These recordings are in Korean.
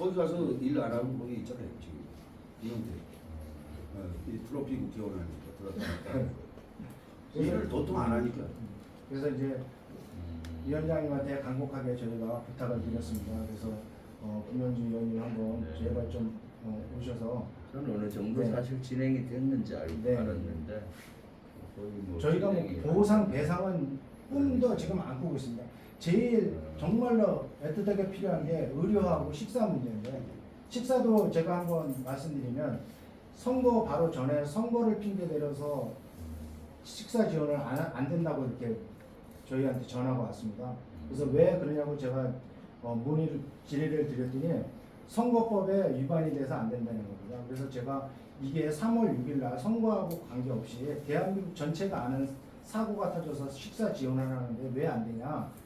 거기 가서 일 안 하고 거기 있잖아요 지금 이용대. 이 트로피 국회의원하니까 들어갔다. 일을 도통 안 하니까. 그래서 이제 위원장님한테 간곡하게 저희가 부탁을 드렸습니다. 그래서 김현주 위원님 한번 네. 제발 좀 오셔서 저는 어느 정도 네. 사실 진행이 됐는지 알고 네. 알았는데 거의 뭐 저희가 뭐 진행이 보상 배상은 꿈도 지금 안 꾸고 있습니다. 제일 정말로 애틋하게 필요한 게 의료하고 식사 문제인데, 식사도 제가 한번 말씀드리면 선거 바로 전에 선거를 핑계 대려서 식사 지원을 안 된다고 이렇게 저희한테 전화가 왔습니다. 그래서 왜 그러냐고 제가 문의를 질의를 드렸더니 선거법에 위반이 돼서 안 된다는 겁니다. 그래서 제가 이게 3월 6일 날 선거하고 관계없이 대한민국 전체가 아는 사고가 터져서 식사 지원을 하는데 왜 안 되냐.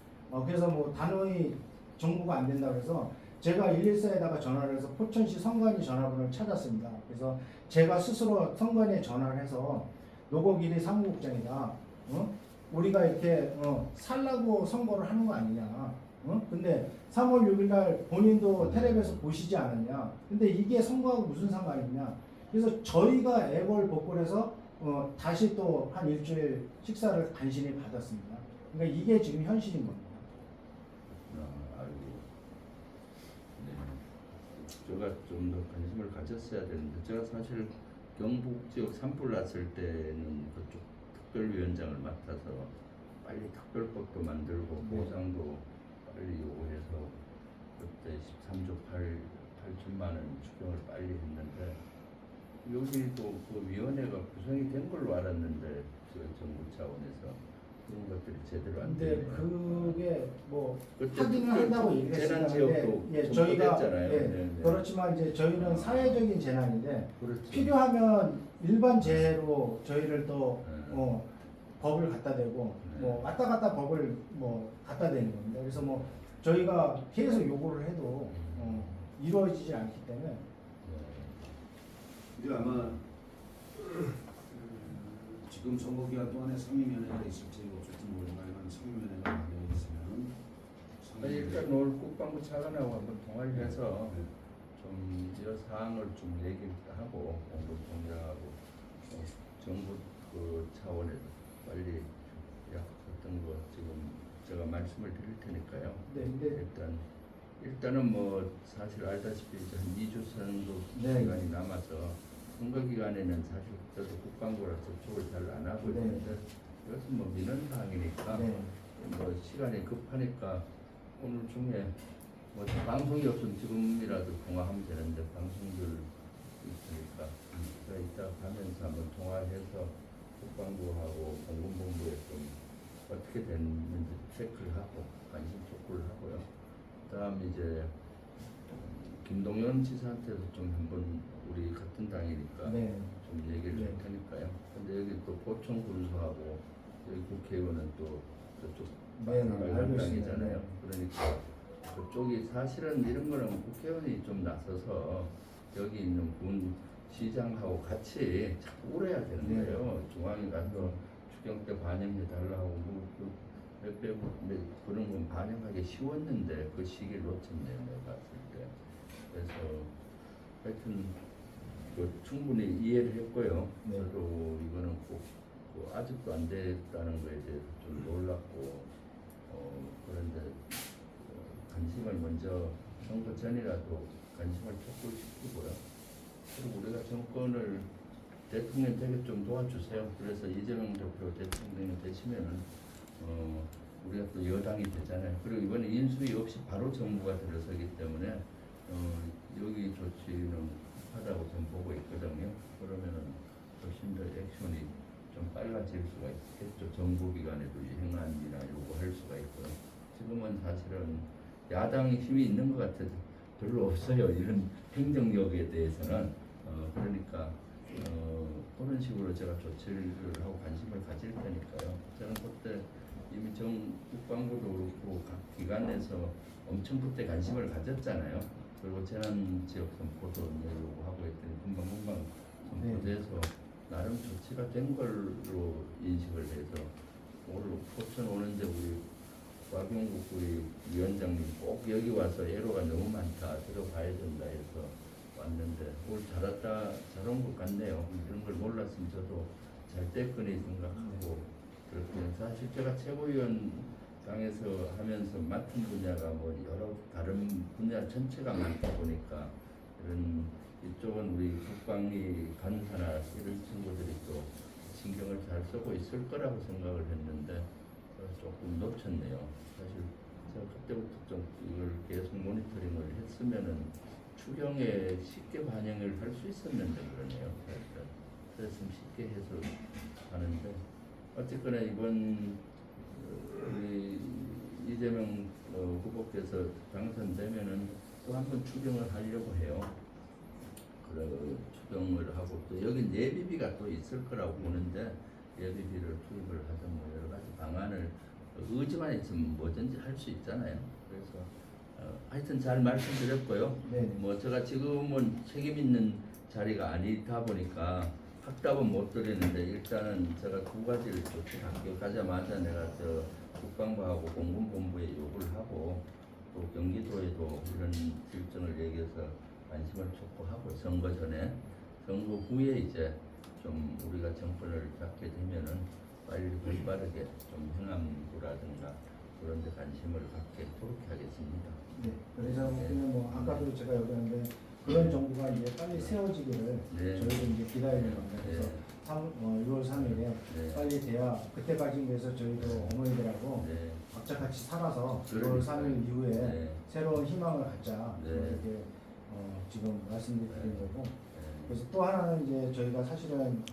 그래서 뭐 단호히 정부가 안 된다고 해서 제가 114에다가 전화를 해서 포천시 선관위 전화번호를 찾았습니다. 그래서 제가 스스로 선관위에 전화를 해서 노고길이 사무국장이다. 우리가 이렇게 살라고 선거를 하는 거 아니냐. 근데 3월 6일 날 본인도 텔레비에서 보시지 않았냐. 근데 이게 선거하고 무슨 상관이냐. 그래서 저희가 애걸복걸해서 다시 또 한 일주일 식사를 간신히 받았습니다. 그러니까 이게 지금 현실인 겁니다. 알고 네. 제가 좀 더 관심을 가졌어야 되는데 제가 사실 경북 지역 산불 났을 때는 그쪽 특별위원장을 맡아서 빨리 특별법도 만들고 네. 보상도 빨리 요구해서 그때 13조 8천만 원 추경을 빨리 했는데 여기도 그 위원회가 구성이 된 걸로 알았는데 그 정부 차원에서 그런 것들이 제대로 안 근데 되네요. 그게 뭐 그때 하기는 한다고 얘기를 재난 했었는데 지역도 예, 좀 저희가 됐잖아요. 예, 네, 네. 그렇지만 이제 저희는 사회적인 재난인데 그렇죠. 필요하면 일반 재해로 저희를 또 네. 법을 갖다 대고 네. 뭐 왔다 갔다 법을 뭐 갖다 대는 겁니다. 그래서 뭐 저희가 계속 요구를 해도 이루어지지 않기 때문에 이제 아마 지금 선거 기간 동안에 상임위원회가 있을지 없을지 모르지만 상임위원회가 만약에 있으면 아니, 일단 오늘 국방부 차관하고 한번 통화를 해서 네. 좀 여러 사항을 좀 얘기를 하고 공동 통장하고 정부 그 차원에서 빨리 약속했던 거 지금 제가 말씀을 드릴 테니까요. 네, 근데 일단은 뭐 사실 알다시피 이제 한 2주 정도 네. 시간이 남아서 선거 기간에는 사실 저도 국방부라 접촉을 잘 안 하고 네. 있는데 이것은 뭐 민원 사항이니까 네. 뭐 시간이 급하니까 오늘 중에 뭐 방송이 없으면 지금이라도 통화하면 되는데 방송들 있으니까 제가 이따 가면서 한번 통화해서 국방부하고 공군본부에 좀 어떻게 됐는지 체크를 하고 관심 촉구를 하고요. 그다음 이제 김동연 지사한테도 좀 한번 우리 같은 당이니까 네. 좀 얘기를 할 네. 테니까요. 근데 여기 또 보청 군수하고 여기 국회의원은 또 저쪽 네, 알고 있습니다. 당이잖아요. 네. 그러니까 그쪽이 사실은 이런 거는 국회의원이 좀 나서서 여기 있는 군 시장하고 같이 자꾸 오래야 되는 네. 거예요. 중앙에 가서 추경 때 반영해 달라고 몇백 그런 건 반영하기 쉬웠는데 그 시기를 놓쳤네요. 내가 봤을 때. 그래서 하여튼 충분히 이해를 했고요. 네. 저도 이거는 꼭 아직도 안 됐다는 거에 대해서 좀 놀랐고 그런데 관심을 먼저 선거 전이라도 관심을 촉구시키고요. 그리고 우리가 정권을 대통령 되게 좀 도와주세요. 그래서 이재명 대표 대통령이 되시면은 우리가 또 여당이 되잖아요. 그리고 이번에 인수위 없이 바로 정부가 들어서기 때문에 여기 조치는 하다고 좀 보고 있거든요. 그러면은 훨씬 더 액션이 좀 빨라질 수가 있겠죠. 정부 기관에도 행안이나 요구할 수가 있고요. 지금은 사실은 야당이 힘이 있는 것 같아도 별로 없어요. 이런 행정력에 대해서는 그러니까 그런 식으로 제가 조치를 하고 관심을 가질 테니까요. 저는 그때 이미 국방부도 그렇고 각 기관에서 엄청 그때 관심을 가졌잖아요. 그리고 재난 지역 선포도 내려고 하고 했더니 금방 선포돼서 나름 조치가 된 걸로 인식을 해서 오늘 포천 오는데 우리 곽용국 우리 위원장님 꼭 여기 와서 애로가 너무 많다 들어봐야 된다 뭘 잘한 것 같네요. 이런 걸 몰랐으면 저도 잘 됐거니 생각하고 그렇게 사실 제가 최고위원 당에서 하면서 맡은 분야가 뭐 여러 다른 분야 전체가 많다 보니까 이런 이쪽은 우리 국방위 간사나 이런 친구들이 또 신경을 잘 쓰고 있을 거라고 생각을 했는데 조금 놓쳤네요. 사실 제가 그때부터 좀 이걸 계속 모니터링을 했으면은 추경에 쉽게 반영을 할 수 있었는데 그러네요. 그랬으면 쉽게 해서 하는데 어쨌거나 이번 우리 이재명 후보께서 당선되면은 또 한 번 추경을 하려고 해요. 그래 추경을 하고 또 여기 예비비가 또 있을 거라고 보는데 예비비를 투입을 하든 뭐 여러 가지 방안을 의지만 있으면 뭐든지 할 수 있잖아요. 그래서 하여튼 잘 말씀드렸고요. 네. 뭐 제가 지금은 책임 있는 자리가 아니다 보니까 확답은 못 드리는데 일단은 제가 두 가지를 또 학교 가자마자 내가 저 국방부하고 공군본부에 요구를 하고 또 경기도에도 이런 일정을 얘기해서 관심을 촉구하고 선거 전에 선거 후에 이제 좀 우리가 정권을 잡게 되면은 빨리 빠르게 좀 행안부라든가 그런 데 관심을 갖게 그렇게 하겠습니다. 네. 그래서 네. 그냥 뭐 아까도 제가 여기는데 그런 정부가 이제 빨리 세워지기를 네. 저희도 이제 기다리는 겁니다. 그래서 네. 6월 3일에 네. 빨리 돼야 그때까지 위해서 저희도 어머니들하고 네. 각자 같이 살아서 6월 그러니까요. 3일 이후에 네. 새로운 희망을 갖자 네. 이렇게 지금 말씀드리는 네. 거고. 네. 그래서 또 하나는 이제 저희가 사실은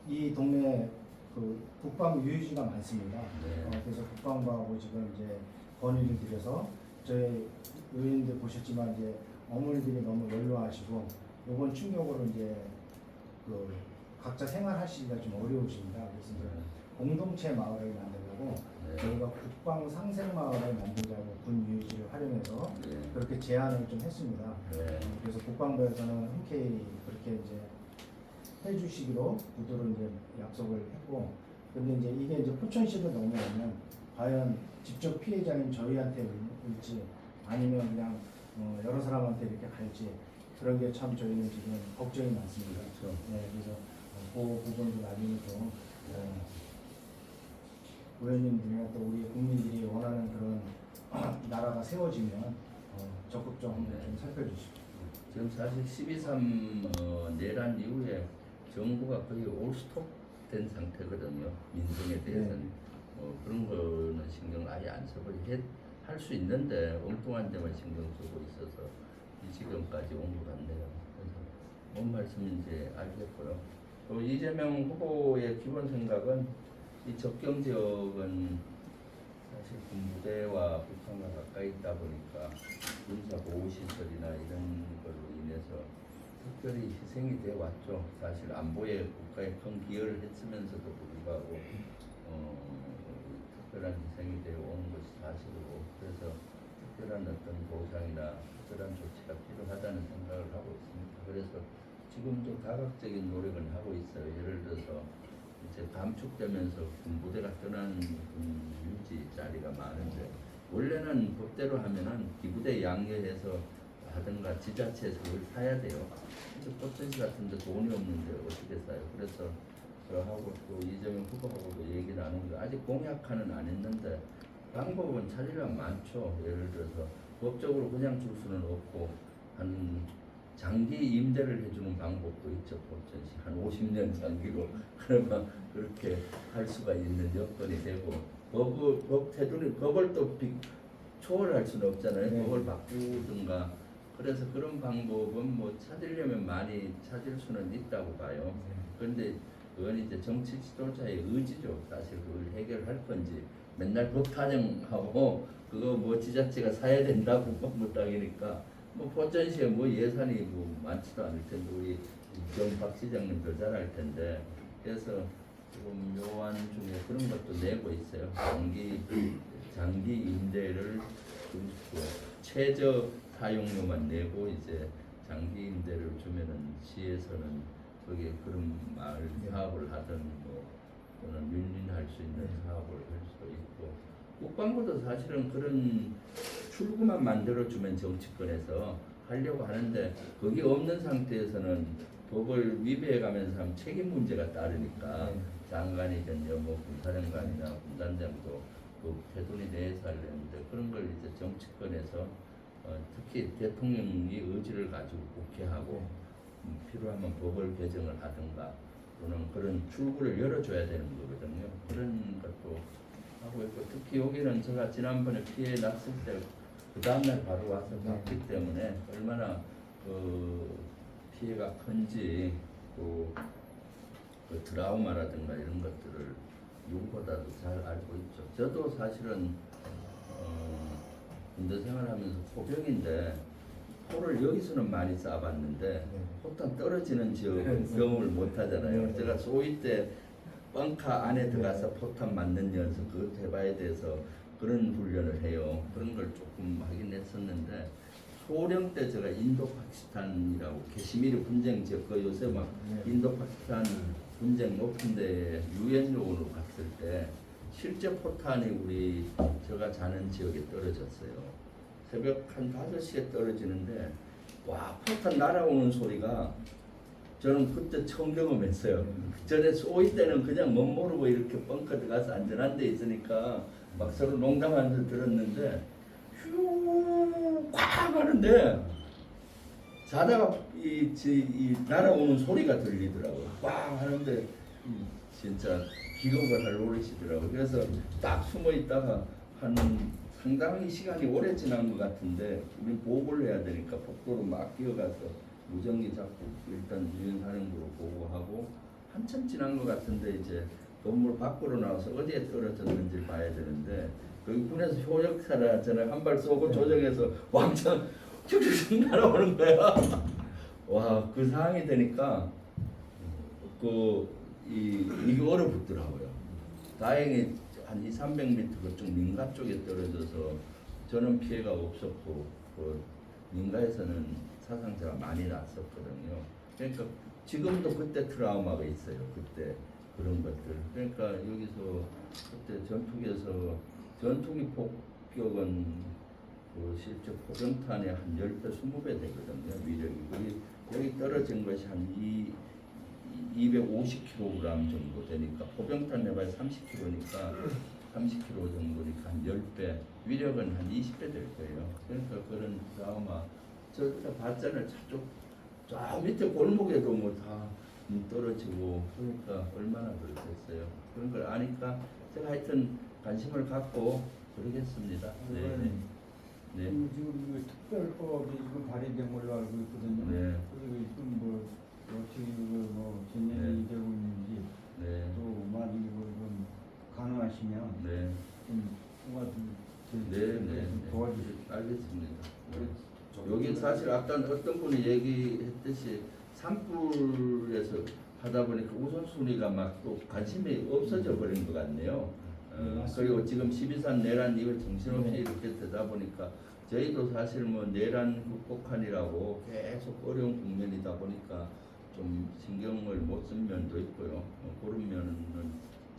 이 동네 그 국방 유유지가 많습니다. 네. 그래서 국방부하고 지금 이제 건의를 드려서 저희 의원님들 보셨지만 이제 어머니들이 너무 연로하시고 이번 충격으로 이제 그 각자 생활하시기가 좀 어려우십니다. 그래서 이제 공동체 마을을 만들려고 네. 저희가 국방 상생 마을을 만들자고 군 유유지를 활용해서 네. 그렇게 제안을 좀 했습니다. 네. 그래서 국방부에서는 흔쾌히 그렇게 이제 해주시기로 구두로 이제 약속을 했고, 근데 이제 이게 이제 포천시로 넘어오면 과연 직접 피해자인 저희한테 올지 아니면 그냥 여러 사람한테 이렇게 갈지 그런 게 참 저희는 지금 걱정이 많습니다. 그렇죠. 네, 그래서 그 부분도 나중에 좀 의원님들이나 또 우리 국민들이 원하는 그런 나라가 세워지면 적극적으로 한번 좀 살펴주십시오. 지금 사실 12.3 내란 이후에 정부가 거의 올스톱된 상태거든요. 민생에 대해서는 그런 거는 신경 아예 안 쓰고 할 수 있는데 엉뚱한 데만 신경 쓰고 있어서 이 지경까지 온 것 같네요. 그래서 뭔 말씀인지 알겠고요. 또 이재명 후보의 기본 생각은 이 접경 지역은 사실 군부대와 북한과 가까이 있다 보니까 군사 보호시설이나 이런 걸로 인해서 특별히 희생이 되어 왔죠. 사실 안보에 국가에 큰 기여를 했으면서도 불구하고 특별한 희생이 되어 오는 것이 사실이고 그래서 특별한 어떤 보상이나 특별한 조치가 필요하다는 생각을 하고 있습니다. 그래서 지금도 다각적인 노력을 하고 있어요. 예를 들어서 이제 감축되면서 군부대가 떠난 유지 자리가 많은데 원래는 법대로 하면은 기부대 양해해서 하든가 지자체에서 그걸 사야 돼요. 근데 포천시 같은데 돈이 없는데 어떻게 사요? 그래서 저하고 또 이재명 후보하고도 얘기 나눈 게 아직 공약화는 안 했는데 방법은 찾으려면 많죠. 예를 들어서 법적으로 그냥 줄 수는 없고 한 장기 임대를 해주는 방법도 있죠. 포천시 한 50년 장기로 그러면 그렇게 할 수가 있는 여건이 되고 법 테두리 법을 또 초월할 수는 없잖아요. 네. 법을 바꾸든가 그래서 그런 방법은 뭐 찾으려면 많이 찾을 수는 있다고 봐요. 그런데 그건 이제 정치 지도자의 의지죠. 사실 그걸 해결할 건지 맨날 법 타령하고 그거 뭐 지자체가 사야 된다고 뭐 땅이니까 뭐 포천시에 뭐 예산이 뭐 많지도 않을 텐데 우리 이정 시장님도 잘 알 텐데 그래서 지금 요안 중에 그런 것도 내고 있어요. 장기 임대를 최저 사용료만 내고 이제 장기 임대를 주면은 시에서는 거기에 그런 마을 사업을 하든 뭐 또는 윈윈할 수 있는 사업을 할 수도 있고 국방부도 사실은 그런 출구만 만들어주면 정치권에서 하려고 하는데 그게 없는 상태에서는 법을 위배해 가면서 하면 책임 문제가 따르니까 네. 장관이든지 뭐 군사령관이나 군단장도 그 태도리 내에서 하려는데 그런 걸 이제 정치권에서 특히 대통령이 의지를 가지고 국회하고 필요하면 법을 개정을 하든가 또는 그런 출구를 열어줘야 되는 거거든요. 그런 것도 하고 있고 특히 여기는 제가 지난번에 피해 났을 때 그 다음날 바로 와서 봤기 때문에 얼마나 그 피해가 큰지 그 드라우마라든가 이런 것들을 누구보다도 잘 알고 있죠. 저도 사실은 군대 생활하면서 포병인데 포를 여기서는 많이 쏴봤는데 포탄 떨어지는 지역은 경험을 못 하잖아요. 제가 소위 때 벙커 안에 들어가서 포탄 맞는 연습 그것도 해봐야 돼서 그런 훈련을 해요. 그런 걸 조금 하긴 했었는데 소령 때 제가 인도 파키스탄이라고 캐시미르 분쟁 지역 그 요새 막 인도 파키스탄 분쟁 높은 데 유엔 요원으로 갔을 때 실제 포탄이 우리 제가 자는 지역에 떨어졌어요. 새벽 한 5시에 떨어지는데 와 포탄 날아오는 소리가 저는 그때 처음 경험했어요. 전에 쏘이 때는 그냥 못 모르고 이렇게 벙커 들어가서 안전한 데 있으니까 막 서로 농담하면서 들었는데 휴 꽉 하는데 자다가 이 날아오는 소리가 들리더라고요. 꽝 하는데 진짜 기겁을 할 노릇이더라고요. 그래서 딱 숨어 있다가 한 상당히 시간이 오래 지난 것 같은데 우리 보고를 해야 되니까 복도로 막 뛰어가서 무전기 잡고 일단 유엔사령부로 보고하고 한참 지난 것 같은데 이제 건물 밖으로 나와서 어디에 떨어졌는지 봐야 되는데 거기 군에서 효력사라 저는 한 발 쏘고 조정해서 왕창 쭉쭉 날아오는 거야. 와, 그 상황이 되니까 이게 얼어붙더라고요. 다행히 한 200-300m 그쪽 민가 쪽에 떨어져서 저는 피해가 없었고 그 민가에서는 사상자가 많이 났었거든요. 그러니까 지금도 그때 트라우마가 있어요. 그때 그런 것들. 그러니까 여기서 그때 전투기 폭격은 그 실제 포병탄의 한 10배, 20배 되거든요. 위력이. 여기 떨어진 것이 한 250kg 정도 되니까 포병탄 내발 30kg니까 30kg 정도니까 한 10배. 위력은 한 20배 될 거예요. 그러니까 그런 트라우마. 저 봤잖아요. 저 밑에 골목에도 뭐 다 떨어지고 그러니까 얼마나 그렇겠어요. 그런 걸 아니까 제가 하여튼 관심을 갖고 그러겠습니다. 네. 네. 지금 특별법이 지금 발의된 걸로 알고 있거든요. 네. 그리고 지금 뭐 어떻게 뭐 진행이 되고 있는지 네. 또 만약에 좀 가능하시면 네. 좀 뭔가 좀 네. 도와주실. 알겠습니다. 여기 사실 아까 어떤 분이 얘기했듯이 산불에서 하다 보니까 우선순위가 막 또 관심이 없어져 버린 것 같네요. 그리고 지금 12산 내란 이걸 정신없이 이렇게 되다 보니까 저희도 사실 뭐 내란 극복한이라고 계속 어려운 국면이다 보니까 좀 신경을 못 쓴 면도 있고요. 그런 면은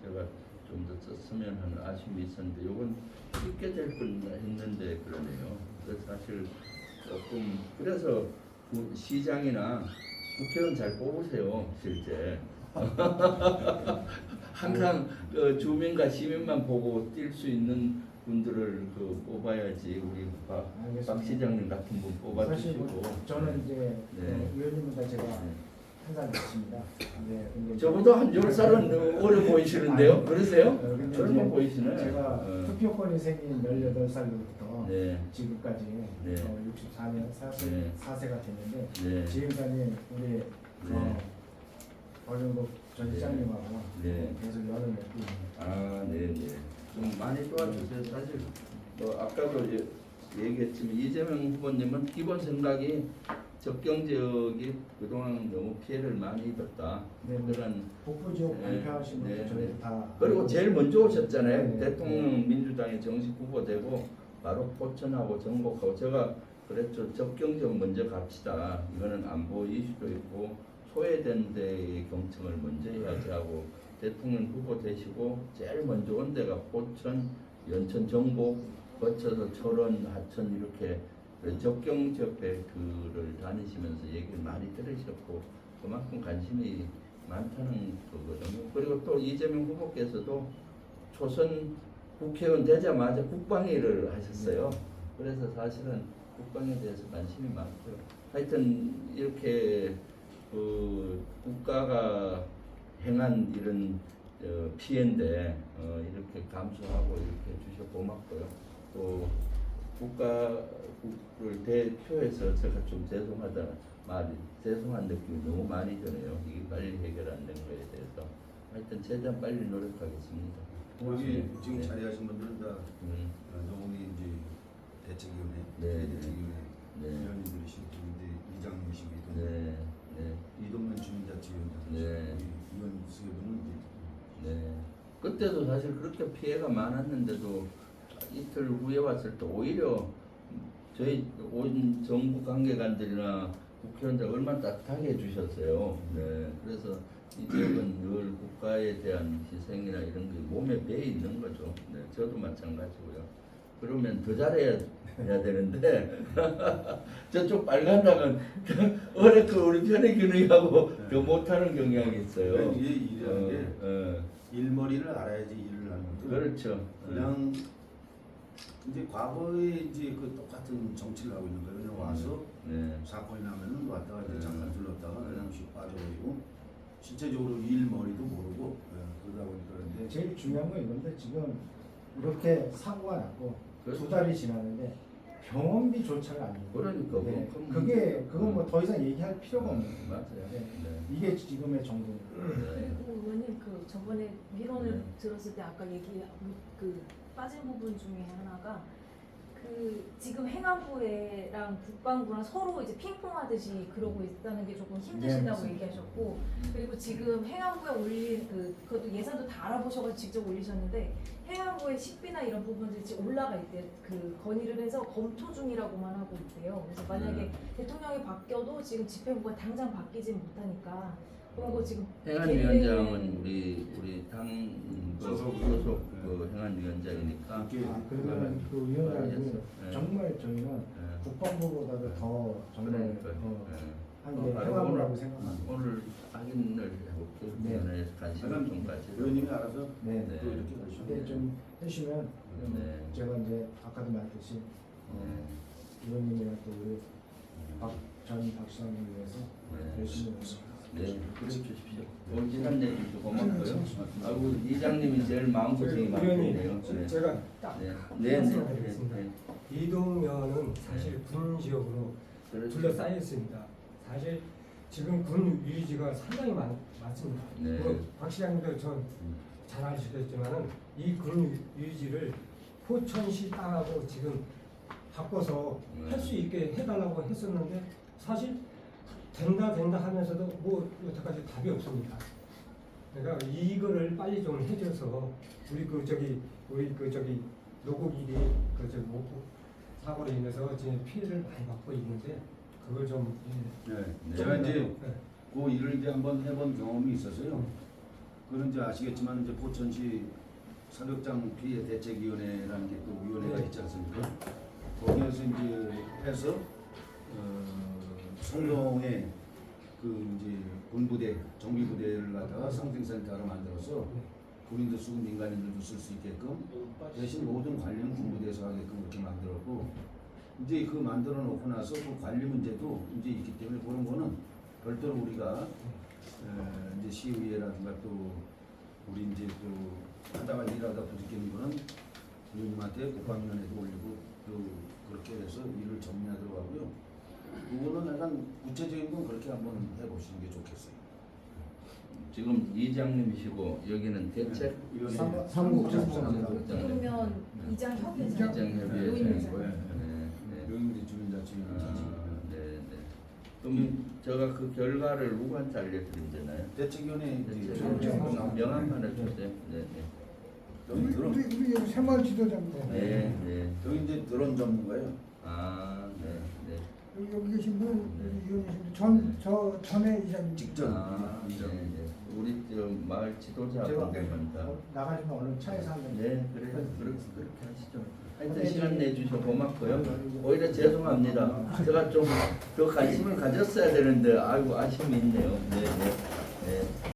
제가 좀 더 썼으면 하는 아쉬움이 있었는데 이건 쉽게 될 뻔 했는데 그러네요. 그래서 사실 조금 그래서 시장이나 국회의원 잘 뽑으세요 실제. 항상 그 주민과 시민만 보고 뛸 수 있는 분들을 뽑아야지 우리 박 시장님 같은 분 사실 뽑아주시고. 저는 이제 네. 의원님보다 제가 한살 많습니다. 네, 근데 저보다 한 10살은 어려 보이시는데요? 그러세요? 근데 젊어 이제 보이시네. 제가 투표권이 생긴 18살부터 네. 지금까지 네. 64년 4세가 됐는데 네. 지금까지 우리 어정국 전 시장님하고 네. 계속 연을 맺고 있습니다. 네네. 좀 많이 도와주세요. 사실 아까도 얘기했지만 이재명 후보님은 기본 생각이 접경 지역이 그동안 너무 피해를 많이 입었다. 네. 그런 북부 지역 네. 발표하신 분들 네. 저희 다 그리고 제일 먼저 오셨잖아요. 네. 대통령 민주당의 정식 후보 되고 바로 포천하고 전곡하고 제가 그랬죠. 접경 지역 먼저 갑시다. 이거는 안보 이슈도 있고 소외된 데의 경청을 먼저 해야지 하고 대통령 후보 되시고 제일 먼저 온 데가 포천, 연천, 전곡 거쳐서 철원, 하천 이렇게 접경 지역에 그를 다니시면서 얘기를 많이 들으셨고 그만큼 관심이 많다는 거거든요. 그리고 또 이재명 후보께서도 초선 국회의원 되자마자 국방위를 하셨어요. 그래서 사실은 국방에 대해서 관심이 많고요. 하여튼 이렇게 그 국가가 행한 이런 피해인데 이렇게 감수하고 이렇게 주셔 고맙고요. 또 국가를 대표해서 제가 좀 죄송한 느낌이 너무 많이 드네요. 이게 빨리 해결 안 된 거에 대해서. 하여튼 최대한 빨리 노력하겠습니다. 여기 지금 네. 자리하신 분들은 다 노무이 이제 대책위원회, 네. 대책위원회 네. 위원님들이시고 이장님이시고 네, 네, 이동면 주민자치위원장, 네. 이원수 분은 이제 네. 그때도 사실 그렇게 피해가 많았는데도 이틀 후에 왔을 때 오히려 저희 온 정부 관계관들이나 국회의원들 얼마나 따뜻하게 해주셨어요. 네. 그래서 이 지역은 늘 국가에 대한 희생이나 이런 게 몸에 배에 있는 거죠. 네. 저도 마찬가지고요. 그러면 더 잘해야 되는데 저쪽 빨간당은 어렵고 우리 편의균형하고 더 못하는 경향이 있어요. 이게 일이라는 게 일머리를 알아야지 일을 하는 거죠. 그렇죠. 그냥 이제 과거에 이제 그 똑같은 정치를 하고 있는 거예요. 그냥 와서 네. 사건이 나면은 왔다가 이제 잠깐 들렀다가 그냥 씩 빠져버리고 실제적으로 일머리도 모르고 그러다 보니까 그런데 제일 중요한 건 이건데 지금 이렇게 사고가 났고 그렇죠. 2달이 지났는데 병원비조차를 안 내고 그러니까 네. 뭐 그건 뭐 더 이상 얘기할 필요가 없는 거예요. 맞아요. 네. 네. 이게 지금의 정부입니다. 네. 그리고 의원님 그 저번에 민원을 네. 들었을 때 아까 그 빠진 부분 중에 하나가 그 지금 행안부랑 국방부랑 서로 이제 핑퐁하듯이 그러고 있다는 게 조금 힘드시다고 네, 얘기하셨고 그리고 지금 행안부에 올린 그것도 예산도 다 알아보셔서 직접 올리셨는데 행안부의 식비나 이런 부분들이 지금 올라가 있대 그 건의를 해서 검토 중이라고만 하고 있대요. 그래서 만약에 대통령이 바뀌어도 지금 집행부가 당장 바뀌지 못하니까 그런 거 지금 행안위원장은 우리 당 소속 네. 그 행안위원장이니까 그러면 그 위원장님이 네. 정말 저희는 네. 국방부보다도 더 정말 그러니까요. 한 게 바로 행안부라고 생각합니다. 오늘 확인을 해볼게요. 네. 위원회에서 관심을 좀 가지고. 의원님이 알아서 네. 네. 또 이렇게 근데 가시면 좀 해주시면 네. 제가 이제 아까도 말했듯이 네. 의원님이랑 또 우리 전 박수장을 위해서 네. 열심히 네, 그래 주십시오. 온진한 얘기도 고맙고요. 아이고 이장님이 제일 마음고생이 많네요. 네. 제가 딱 네, 네, 네, 말씀드리겠습니다. 네. 이동면은 사실 군 지역으로 그렇죠. 둘러싸여 있습니다. 사실 지금 군 유지가 상당히 많습니다. 네. 박 시장님도 전 잘 아시겠지만은 이 군 유지를 포천시 땅하고 지금 바꿔서 네. 할 수 있게 해달라고 했었는데 사실 된다 하면서도 뭐 여태까지 답이 없습니다. 그러니까 이거를 빨리 좀 해줘서 우리 노국일이 사고로 인해서 지금 피해를 많이 받고 있는데 그걸 좀 네. 제가 이제 그 일을 이제 한번 해본 경험이 있어서요. 그건 이제 아시겠지만 이제 포천시 사격장 피해 대책위원회라는 게 또 위원회가 네. 있지 않습니까? 거기에서 이제 해서 성동에 그 이제 군부대 정비부대를 갖다가 상생센터로 만들어서 군인도 쓰고 민간인들도 쓸 수 있게끔 대신 모든 관리는 군부대에서 하게끔 그렇게 만들었고 이제 그 만들어 놓고 나서 그 관리 문제도 이제 있기 때문에 그런 거는 별도로 우리가 이제 시의회라든가 또 우리 이제 또 하다가 일하다 부딪히는 거는 의원님한테 국방위원회도 올리고 또 그렇게 해서 일을 정리하도록 하고요. 그거는 약간 구체적인 건 그렇게 한번 해보시는 게 좋겠어요. 지금 이장님이시고 여기는 대책 사무국장입니다. 그러면 이장 협의회 이장협의회장이고요. 의원이잖아요. 네. 여기 주민자치위원회장. 네, 네. 그럼 제가 그 결과를 누구한테 알려드리잖아요. 대책위원회 명함만 해주세요. 네, 네. 여기 드론 우리 새마을 지도자입니다. 네, 네. 여기 이제 드론 전문가예요. 아, 네, 네. 여기 계신 분, 우리 의원이십니다. 전에 이사님. 직전. 아, 네, 네. 우리 저 마을 지도자 제가 분들만 다. 나가시면 얼른 차에서 한번. 네, 그래요. 그렇게 하시죠. 하여튼 근데 시간 이제- 내주셔서 고맙고요. 오히려 죄송합니다. 제가 좀 더 관심을 가졌어야 되는데 아이고 아쉬움이 있네요. 네, 네. 네.